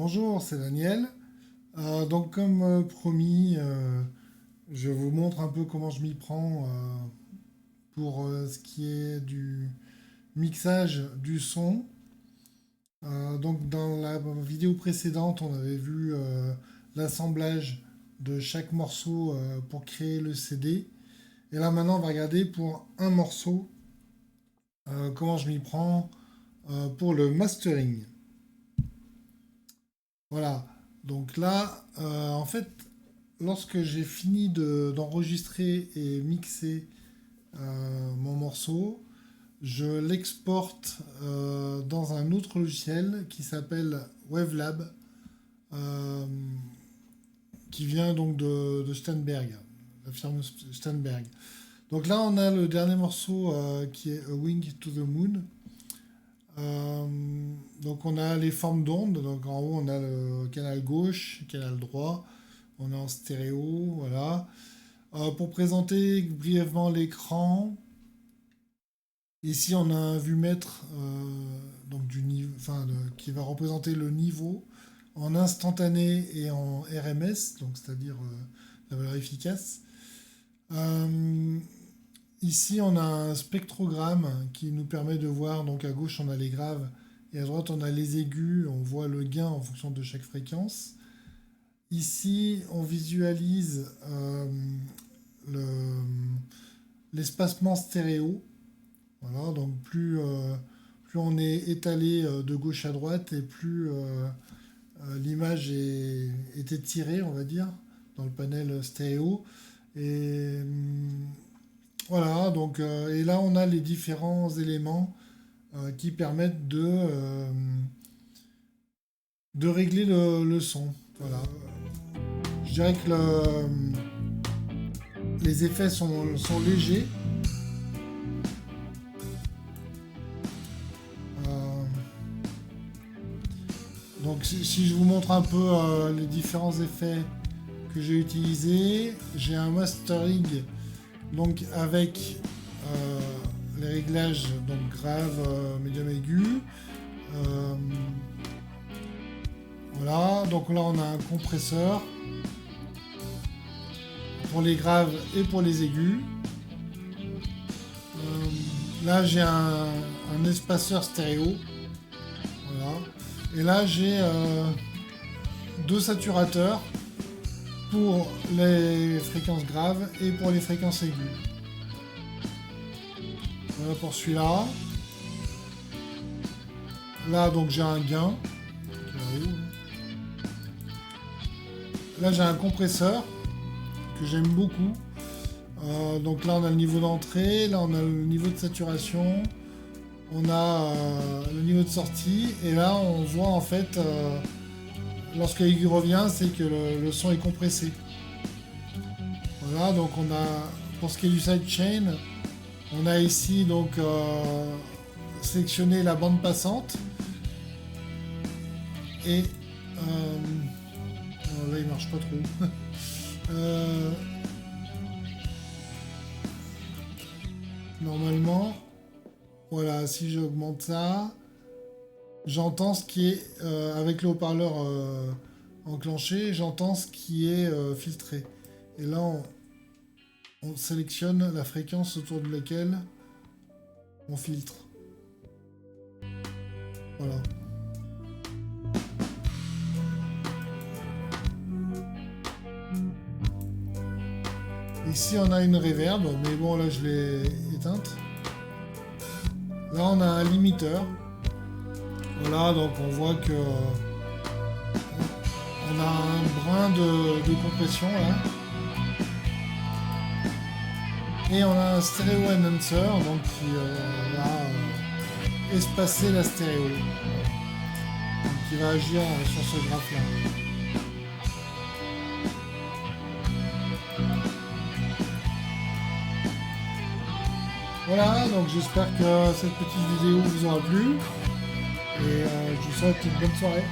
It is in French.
Bonjour, c'est Daniel. Donc comme promis, je vous montre un peu comment je m'y prends pour ce qui est du mixage du son. Donc dans la vidéo précédente, on avait vu l'assemblage de chaque morceau pour créer le CD. Et là maintenant, on va regarder pour un morceau comment je m'y prends pour le mastering. Voilà. Donc là, en fait, lorsque j'ai fini d'enregistrer et mixer mon morceau, je l'exporte dans un autre logiciel qui s'appelle Wavelab, euh, qui vient donc de Steinberg, la firme Steinberg. Donc là, on a le dernier morceau qui est A Wing to the Moon. Euh, donc on a les formes d'ondes. Donc en haut, on a le canal gauche, le canal droit. On est en stéréo, voilà. Pour présenter brièvement l'écran, ici on a un vumètre donc du niveau, qui va représenter le niveau en instantané et en RMS, donc c'est-à-dire la valeur efficace. Euh, Ici on a un spectrogramme qui nous permet de voir, donc à gauche on a les graves et à droite on a les aigus, on voit le gain en fonction de chaque fréquence. Ici on visualise le- l'espacement stéréo. Voilà, donc plus on est étalé de gauche à droite et plus l'image est étirée, on va dire, dans le panel stéréo. Et voilà, donc et là on a les différents éléments qui permettent de régler le son. Voilà. Je dirais que les effets sont légers. Euh, Donc si je vous montre un peu les différents effets que j'ai utilisés, j'ai un mastering donc avec les réglages donc grave, médium, aigu. Euh, voilà, donc là on a un compresseur pour les graves et pour les aigus. Là j'ai un espaceur stéréo. Voilà. Et là j'ai deux saturateurs pour les fréquences graves et pour les fréquences aiguës. Voilà pour celui-là. Là donc j'ai un gain. Là j'ai un compresseur que j'aime beaucoup. Donc là on a le niveau d'entrée, là on a le niveau de saturation, on a le niveau de sortie, et là on voit en fait lorsque l'aigu revient, c'est que le son est compressé. Voilà, donc on a, pour ce qui est du sidechain, on a ici donc sélectionné la bande passante. Et là il marche pas trop. Normalement, voilà, si j'augmente ça, j'entends ce qui est, avec le haut-parleur enclenché, j'entends ce qui est filtré. Et là, on sélectionne la fréquence autour de laquelle on filtre. Voilà. Ici, on a une reverb, mais bon, là, je l'ai éteinte. Là, on a un limiteur. Voilà, donc on voit que on a un brin de compression là. Et on a un stéréo enhancer donc qui va espacer la stéréo. Donc, qui va agir sur ce graphe là. Voilà, donc j'espère que cette petite vidéo vous aura plu. Et je vous souhaite une bonne soirée.